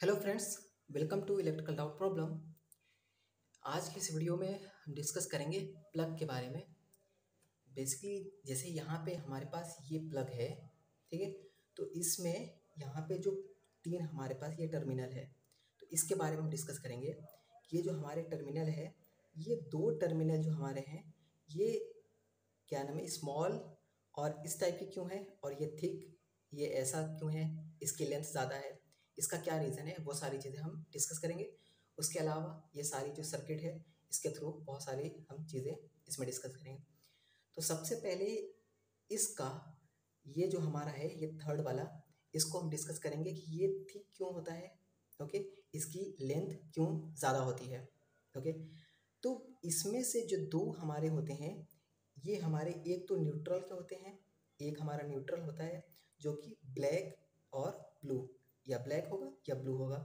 Hello friends, welcome to electrical doubt problem. आज की इस वीडियो में हम डिस्कस करेंगे प्लग के बारे में। बेसिकली जैसे यहाँ पे हमारे पास ये प्लग है, ठीक है। तो इसमें यहाँ पे जो तीन हमारे पास ये टर्मिनल है, तो इसके बारे में हम डिस्कस करेंगे। ये जो हमारे टर्मिनल है, ये दो टर्मिनल जो हमारे हैं, ये क्या नाम है, स्मॉल और इस टाइप के क्यों है, और ये थिक, ये ऐसा क्यों है, इसकी लेंथ ज़्यादा है, इसका क्या रीज़न है, वो सारी चीज़ें हम डिस्कस करेंगे। उसके अलावा ये सारी जो सर्किट है, इसके थ्रू बहुत सारी हम चीज़ें इसमें डिस्कस करेंगे। तो सबसे पहले इसका ये जो हमारा है, ये थर्ड वाला, इसको हम डिस्कस करेंगे कि ये थिक क्यों होता है, ओके। इसकी लेंथ क्यों ज़्यादा होती है, ओके। तो इसमें से जो दो हमारे होते हैं, ये हमारे एक तो न्यूट्रल के होते हैं, एक हमारा न्यूट्रल होता है जो कि ब्लैक और ब्लू, या ब्लैक होगा या ब्लू होगा।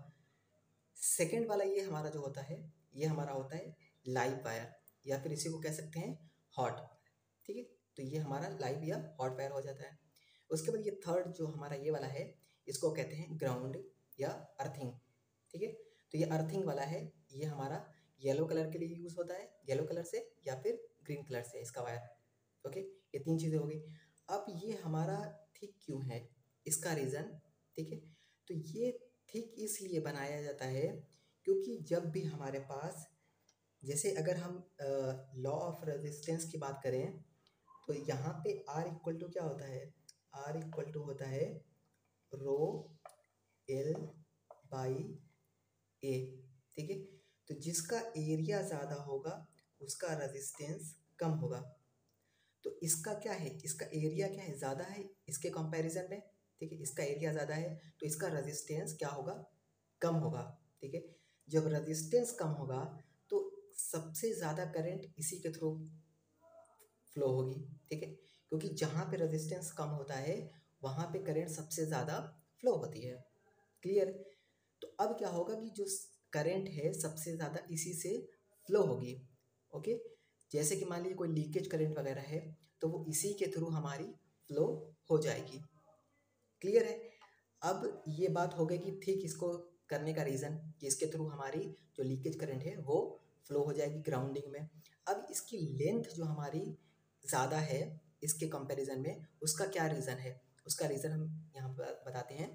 सेकेंड वाला ये हमारा जो होता है, ये हमारा होता है लाइव वायर, या फिर इसी को कह सकते हैं हॉट, ठीक है। तो ये हमारा लाइव या हॉट वायर हो जाता है। उसके बाद ये थर्ड जो हमारा ये वाला है, इसको कहते हैं ग्राउंड या अर्थिंग, ठीक है। तो ये अर्थिंग वाला है, ये हमारा येलो कलर के लिए यूज़ होता है, येलो कलर से या फिर ग्रीन कलर से इसका वायर, ओके। ये तीन चीज़ें हो गई। अब ये हमारा थिक क्यों है, इसका रीज़न, ठीक है। तो ये थिक इसलिए बनाया जाता है क्योंकि जब भी हमारे पास, जैसे अगर हम लॉ ऑफ रेजिस्टेंस की बात करें, तो यहाँ पे R इक्वल टू क्या होता है, R इक्वल टू होता है रो एल बाई ए, ठीक है। तो जिसका एरिया ज़्यादा होगा उसका रेजिस्टेंस कम होगा। तो इसका क्या है, इसका एरिया क्या है, ज़्यादा है इसके कंपैरिजन में, ठीक है। इसका एरिया ज़्यादा है तो इसका रेजिस्टेंस क्या होगा, कम होगा, ठीक है। जब रेजिस्टेंस कम होगा तो सबसे ज़्यादा करंट इसी के थ्रू फ्लो होगी, ठीक है। क्योंकि जहाँ पे रेजिस्टेंस कम होता है वहाँ पे करंट सबसे ज़्यादा फ्लो होती है, क्लियर। तो अब क्या होगा कि जो करंट है सबसे ज़्यादा इसी से फ्लो होगी, ओके। जैसे कि मान लीजिए कोई लीकेज करंट वगैरह है, तो वो इसी के थ्रू हमारी फ्लो हो जाएगी, क्लियर है। अब ये बात हो गई कि ठीक इसको करने का रीज़न कि इसके थ्रू हमारी जो लीकेज करंट है वो फ्लो हो जाएगी ग्राउंडिंग में। अब इसकी लेंथ जो हमारी ज़्यादा है इसके कंपैरिजन में, उसका क्या रीज़न है, उसका रीज़न हम यहाँ पर बताते हैं।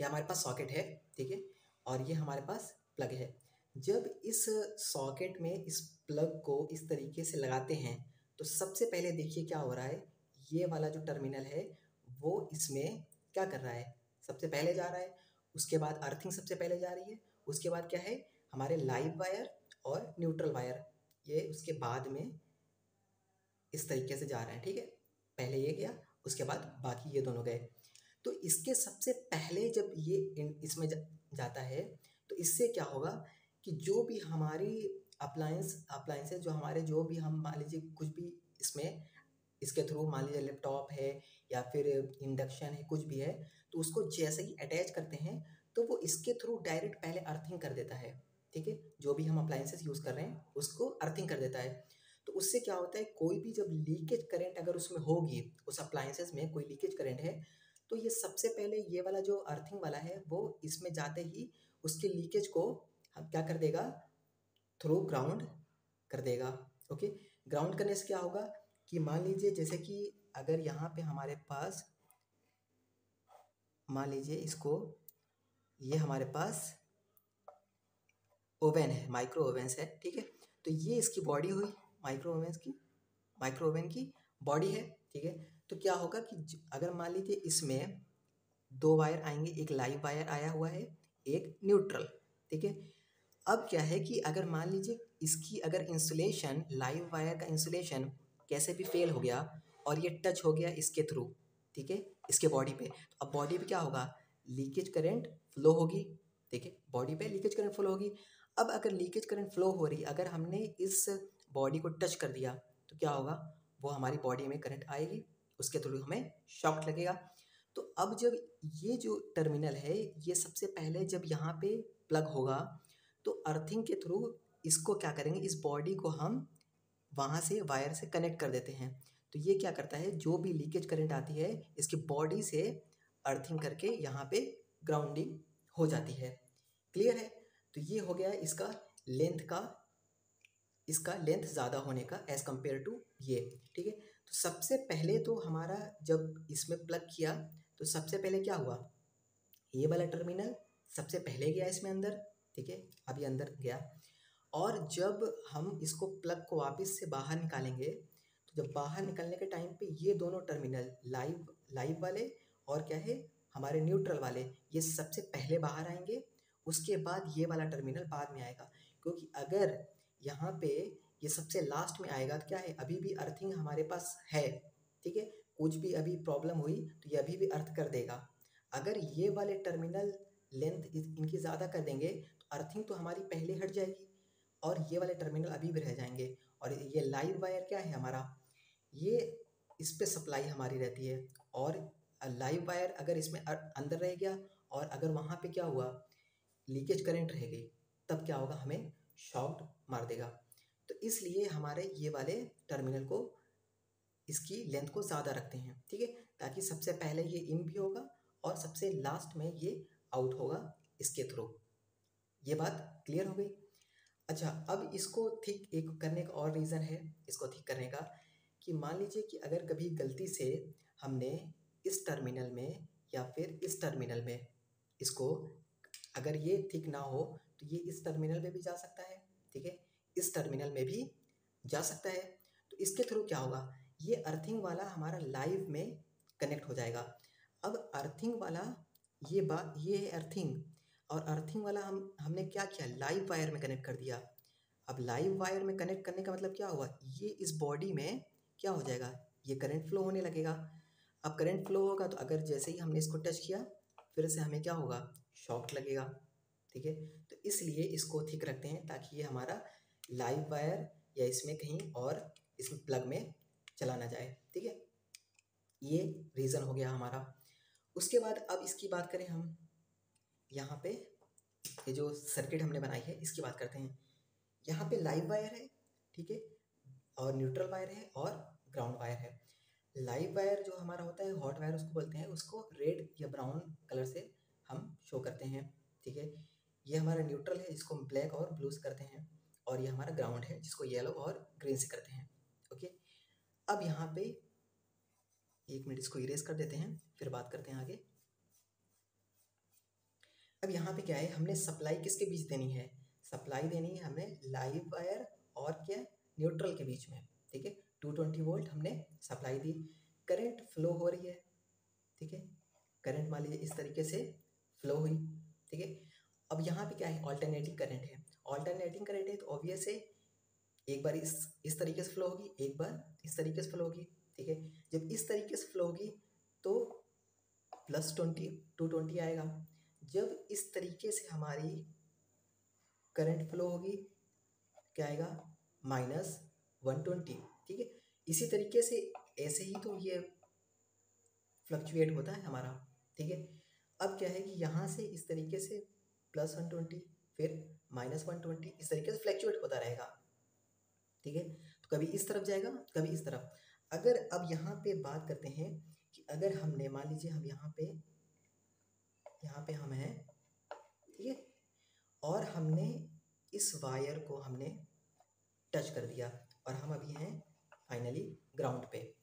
ये हमारे पास सॉकेट है, ठीक है, और ये हमारे पास प्लग है। जब इस सॉकेट में इस प्लग को इस तरीके से लगाते हैं, तो सबसे पहले देखिए क्या हो रहा है, ये वाला जो टर्मिनल है वो इसमें क्या कर रहा है, सबसे पहले जा रहा है। उसके बाद अर्थिंग सबसे पहले जा रही है, उसके बाद क्या है, हमारे लाइव वायर और न्यूट्रल वायर, ये उसके बाद में इस तरीके से जा रहे हैं, ठीक है। पहले ये गया, उसके बाद बाकी ये दोनों गए। तो इसके सबसे पहले जब ये इसमें जाता है, तो इससे क्या होगा कि जो भी हमारी अप्लायंसेस जो हमारे, जो भी हम मान लीजिए कुछ भी इसमें, इसके थ्रू मान लीजिए लैपटॉप है या फिर इंडक्शन है, कुछ भी है, तो उसको जैसे ही अटैच करते हैं तो वो इसके थ्रू डायरेक्ट पहले अर्थिंग कर देता है, ठीक है। जो भी हम अप्लायंसेस यूज़ कर रहे हैं उसको अर्थिंग कर देता है। तो उससे क्या होता है, कोई भी जब लीकेज करंट अगर उसमें होगी, उस अप्लायंसेस में कोई लीकेज करंट है, तो ये सबसे पहले ये वाला जो अर्थिंग वाला है वो इसमें जाते ही उसके लीकेज को हम क्या कर देगा, थ्रू ग्राउंड कर देगा, ओके। ग्राउंड करने से क्या होगा कि मान लीजिए जैसे कि अगर यहाँ पे हमारे पास, मान लीजिए इसको, ये हमारे पास ओवन है, माइक्रो ओवेंस है, ठीक है। तो ये इसकी बॉडी हुई, माइक्रो ओवन की बॉडी है, ठीक है। तो क्या होगा कि अगर मान लीजिए इसमें दो वायर आएंगे, एक लाइव वायर आया हुआ है, एक न्यूट्रल, ठीक है। अब क्या है कि अगर मान लीजिए इसकी अगर इंसुलेशन, लाइव वायर का इंसुलेशन कैसे भी फेल हो गया और ये टच हो गया इसके थ्रू, ठीक है, इसके बॉडी पे, तो अब बॉडी पे क्या होगा, लीकेज करंट फ्लो होगी, ठीक है, बॉडी पे लीकेज करंट फ्लो होगी। अब अगर लीकेज करंट फ्लो हो रही, अगर हमने इस बॉडी को टच कर दिया, तो क्या होगा, वो हमारी बॉडी में करंट आएगी, उसके थ्रू हमें शॉक लगेगा। तो अब जब ये जो टर्मिनल है, ये सबसे पहले जब यहाँ पे प्लग होगा, तो अर्थिंग के थ्रू इसको क्या करेंगे, इस बॉडी को हम वहाँ से वायर से कनेक्ट कर देते हैं। तो ये क्या करता है, जो भी लीकेज करंट आती है इसकी बॉडी से अर्थिंग करके यहाँ पे ग्राउंडिंग हो जाती है। क्लियर है? तो ये हो गया इसका लेंथ ज़्यादा होने का एज़ कम्पेयर टू ये। ठीक है, तो सबसे पहले तो हमारा जब इसमें प्लग किया तो सबसे पहले क्या हुआ, ये वाला टर्मिनल सबसे पहले गया इसमें अंदर। ठीक है, अभी अंदर गया, और जब हम इसको प्लग को वापस से बाहर निकालेंगे तो जब बाहर निकलने के टाइम पे ये दोनों टर्मिनल लाइव वाले और क्या है हमारे न्यूट्रल वाले, ये सबसे पहले बाहर आएंगे, उसके बाद ये वाला टर्मिनल बाद में आएगा। क्योंकि अगर यहाँ पे ये सबसे लास्ट में आएगा तो क्या है, अभी भी अर्थिंग हमारे पास है। ठीक है, कुछ भी अभी प्रॉब्लम हुई तो ये अभी भी अर्थ कर देगा। अगर ये वाले टर्मिनल लेंथ इनकी ज़्यादा कर देंगे तो अर्थिंग तो हमारी पहले हट जाएगी और ये वाले टर्मिनल अभी भी रह जाएंगे। और ये लाइव वायर क्या है हमारा, ये इस पे सप्लाई हमारी रहती है, और लाइव वायर अगर इसमें अंदर रह गया और अगर वहाँ पे क्या हुआ लीकेज करंट रह गई, तब क्या होगा, हमें शॉक मार देगा। तो इसलिए हमारे ये वाले टर्मिनल को इसकी लेंथ को ज़्यादा रखते हैं। ठीक है, ताकि सबसे पहले ये इन भी होगा और सबसे लास्ट में ये आउट होगा इसके थ्रू। ये बात क्लियर हो गई? अच्छा, अब इसको ठीक एक करने का और रीज़न है इसको ठीक करने का, कि मान लीजिए कि अगर कभी गलती से हमने इस टर्मिनल में या फिर इस टर्मिनल में इसको, अगर ये ठीक ना हो तो ये इस टर्मिनल में भी जा सकता है। ठीक है, इस टर्मिनल में भी जा सकता है। तो इसके थ्रू क्या होगा, ये अर्थिंग वाला हमारा लाइव में कनेक्ट हो जाएगा। अब अर्थिंग वाला ये है अर्थिंग, और अर्थिंग वाला हमने क्या किया, लाइव वायर में कनेक्ट कर दिया। अब लाइव वायर में कनेक्ट करने का मतलब क्या हुआ, ये इस बॉडी में क्या हो जाएगा, ये करंट फ्लो होने लगेगा। अब करंट फ्लो होगा तो अगर जैसे ही हमने इसको टच किया फिर से हमें क्या होगा, शॉक लगेगा। ठीक है, तो इसलिए इसको ठीक रखते हैं ताकि ये हमारा लाइव वायर या इसमें कहीं और इसमें प्लग में चला ना जाए। ठीक है, ये रीज़न हो गया हमारा। उसके बाद अब इसकी बात करें हम, यहाँ पे ये जो सर्किट हमने बनाई है इसकी बात करते हैं। यहाँ पे लाइव वायर है, ठीक है, और न्यूट्रल वायर है और ग्राउंड वायर है। लाइव वायर जो हमारा होता है, हॉट वायर उसको बोलते हैं, उसको रेड या ब्राउन कलर से हम शो करते हैं। ठीक है, ये हमारा न्यूट्रल है जिसको हम ब्लैक और ब्लू से करते हैं, और ये हमारा ग्राउंड है जिसको येलो और ग्रीन से करते हैं। ओके, अब यहाँ पे एक मिनट इसको इरेज कर देते हैं, फिर बात करते हैं आगे। अब यहाँ पे क्या है, हमने सप्लाई किसके बीच देनी है, सप्लाई देनी है हमें लाइव वायर और क्या, न्यूट्रल के बीच में। ठीक है, 220 वोल्ट हमने सप्लाई दी, करंट फ्लो हो रही है। ठीक है, करंट मान लीजिए इस तरीके से फ्लो हुई। ठीक है, अब यहाँ पे क्या है, ऑल्टरनेटिंग करंट है। ऑल्टरनेटिंग करंट है तो ऑब्वियस है एक बार इस तरीके से फ्लो होगी, एक बार इस तरीके से फ्लो होगी। ठीक है, जब इस तरीके से फ्लो होगी तो +20 220 आएगा। जब इस तरीके से हमारी करंट फ्लो होगी क्या आएगा, -120। ठीक है, इसी तरीके से ऐसे ही तो ये फ्लक्चुएट होता है हमारा। ठीक है, अब क्या है कि यहाँ से इस तरीके से +120 फिर -120 इस तरीके से फ्लक्चुएट होता रहेगा। ठीक है, तो कभी इस तरफ जाएगा कभी इस तरफ। अगर अब यहाँ पे बात करते हैं कि अगर हमने मान लीजिए हम यहाँ पे हम हैं, ठीक है, और हमने इस वायर को हमने टच कर दिया और हम अभी हैं फाइनली ग्राउंड पे।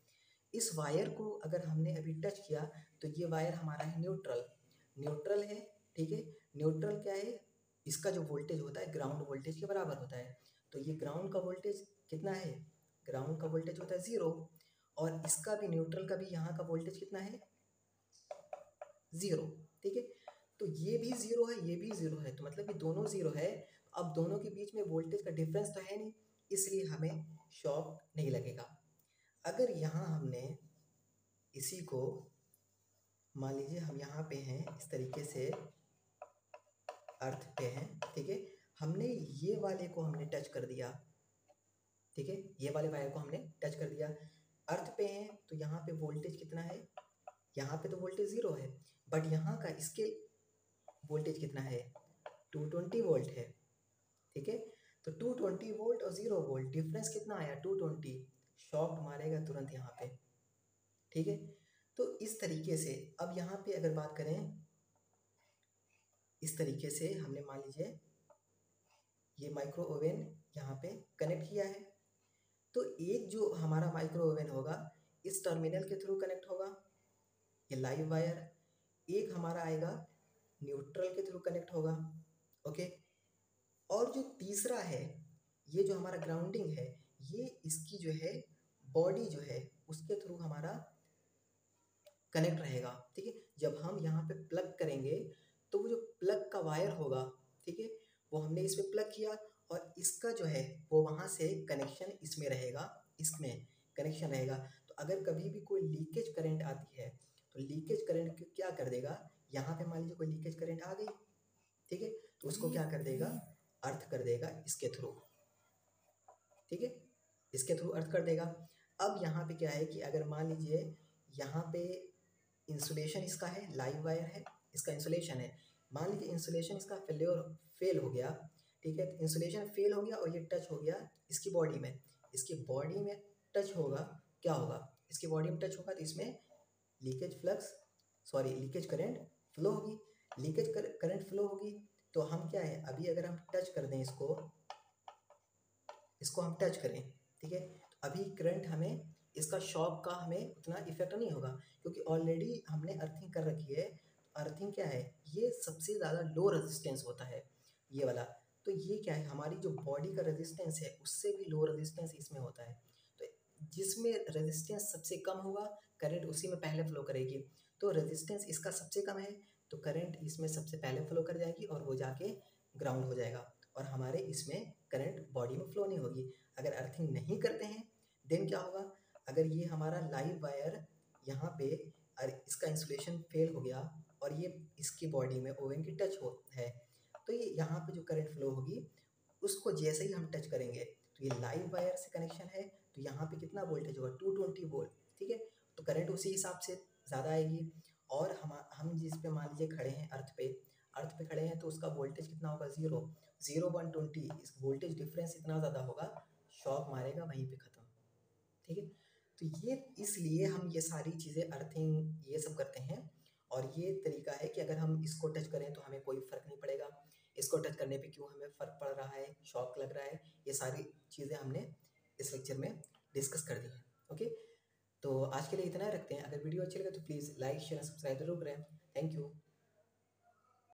इस वायर को अगर हमने अभी टच किया तो ये वायर हमारा है न्यूट्रल है। ठीक है, न्यूट्रल क्या है, इसका जो वोल्टेज होता है ग्राउंड वोल्टेज के बराबर होता है। तो ये ग्राउंड का वोल्टेज कितना है, ग्राउंड का वोल्टेज होता है 0, और इसका भी न्यूट्रल का भी यहाँ का वोल्टेज कितना है, 0। ठीक है, तो ये भी 0 है ये भी 0 है, तो मतलब कि दोनों 0 है। अब दोनों के बीच में वोल्टेज का डिफरेंस तो है नहीं, इसलिए हमें शॉक नहीं लगेगा। अगर यहाँ हमने इसी को मान लीजिए हम यहाँ पे हैं इस तरीके से अर्थ पे हैं, ठीक है, हमने ये वाले को हमने टच कर दिया। ठीक है, ये वाले वायर को हमने टच कर दिया, अर्थ पे हैं, तो यहाँ पे वोल्टेज कितना है, यहाँ पे तो वोल्टेज 0 है, बट यहाँ का इसके वोल्टेज कितना है, 220 वोल्ट है। ठीक है, तो 220 वोल्ट और 0 वोल्ट डिफरेंस कितना आया, 220, शॉक मारेगा तुरंत यहाँ पे। ठीक है, तो इस तरीके से अब यहाँ पे अगर बात करें इस तरीके से हमने मान लीजिए ये माइक्रो ओवन यहाँ पे कनेक्ट किया है। तो एक जो हमारा माइक्रो ओवन होगा इस टर्मिनल के थ्रू कनेक्ट होगा, ये लाइव वायर। एक हमारा आएगा न्यूट्रल के थ्रू कनेक्ट होगा, ओके। और जो तीसरा है ये जो हमारा ग्राउंडिंग है, ये इसकी जो है बॉडी जो है उसके थ्रू हमारा कनेक्ट रहेगा, ठीक है। जब हम यहाँ पे प्लग करेंगे तो वो जो प्लग का वायर होगा, ठीक है, वो हमने इसमें प्लग किया और इसका जो है वो वहाँ से कनेक्शन इसमें रहेगा, इसमें कनेक्शन रहेगा। तो अगर कभी भी कोई लीकेज करंट आती है तो लीकेज करंट क्या कर देगा, यहाँ पे मान लीजिए कोई लीकेज करंट आ गई, ठीक है, तो उसको क्या कर देगा, अर्थ कर देगा इसके थ्रू, ठीक है, इसके थ्रू अर्थ कर देगा। अब यहाँ पे क्या है कि अगर मान लीजिए यहाँ पे इंसुलेशन इसका है, लाइव वायर है, इसका इंसुलेशन है, मान लीजिए इंसुलेशन इसका फेल हो गया, ठीक है, तो इंसुलेशन फेल हो गया और ये टच हो गया इसकी बॉडी में, इसकी बॉडी में टच होगा, क्या होगा, इसकी बॉडी में टच होगा तो इसमें लीकेज करंट फ्लो होगी। लीकेज करंट फ्लो होगी तो हम क्या है, अभी अगर हम टच कर दें इसको हम टच करें, ठीक है, तो अभी करंट हमें इसका शॉक का हमें उतना इफेक्ट नहीं होगा क्योंकि ऑलरेडी हमने अर्थिंग कर रखी है। अर्थिंग क्या है, ये सबसे ज़्यादा लो रेजिस्टेंस होता है ये वाला। तो ये क्या है, हमारी जो बॉडी का रेजिस्टेंस है उससे भी लो रेजिस्टेंस इसमें होता है। तो जिसमें रेजिस्टेंस सबसे कम होगा करंट उसी में पहले फ्लो करेगी। तो रेजिस्टेंस इसका सबसे कम है तो करंट इसमें सबसे पहले फ्लो कर जाएगी और वो जाके ग्राउंड हो जाएगा और हमारे इसमें करंट बॉडी में फ्लो नहीं होगी। अगर अर्थिंग नहीं करते हैं देन क्या होगा, अगर ये हमारा लाइव वायर यहाँ पे इसका इंसुलेशन फेल हो गया और ये इसकी बॉडी में ओवन की टच हो है तो ये यहाँ पे जो करंट फ्लो होगी उसको जैसे ही हम टच करेंगे तो ये लाइव वायर से कनेक्शन है तो यहाँ पे कितना वोल्टेज होगा 220 वोल्ट, ठीक है, तो करंट उसी हिसाब से ज़्यादा आएगी। और हम जिस पे मान लीजिए खड़े हैं अर्थ पे खड़े हैं तो उसका वोल्टेज कितना होगा, 120, इस वोल्टेज डिफरेंस इतना ज़्यादा होगा, शॉक मारेगा वहीं पे ख़त्म, ठीक है। तो ये इसलिए हम ये सारी चीज़ें अर्थिंग ये सब करते हैं और ये तरीका है कि अगर हम इसको टच करें तो हमें कोई फ़र्क नहीं पड़ेगा, इसको टच करने पे क्यों हमें फ़र्क पड़ रहा है, शॉक लग रहा है, ये सारी चीज़ें हमने इस लेक्चर में डिस्कस कर दी हैं, ओके। तो आज के लिए इतना ही रखते हैं। अगर वीडियो अच्छी लगे तो प्लीज़ लाइक शेयर सब्सक्राइब जरूर करें। Thank you.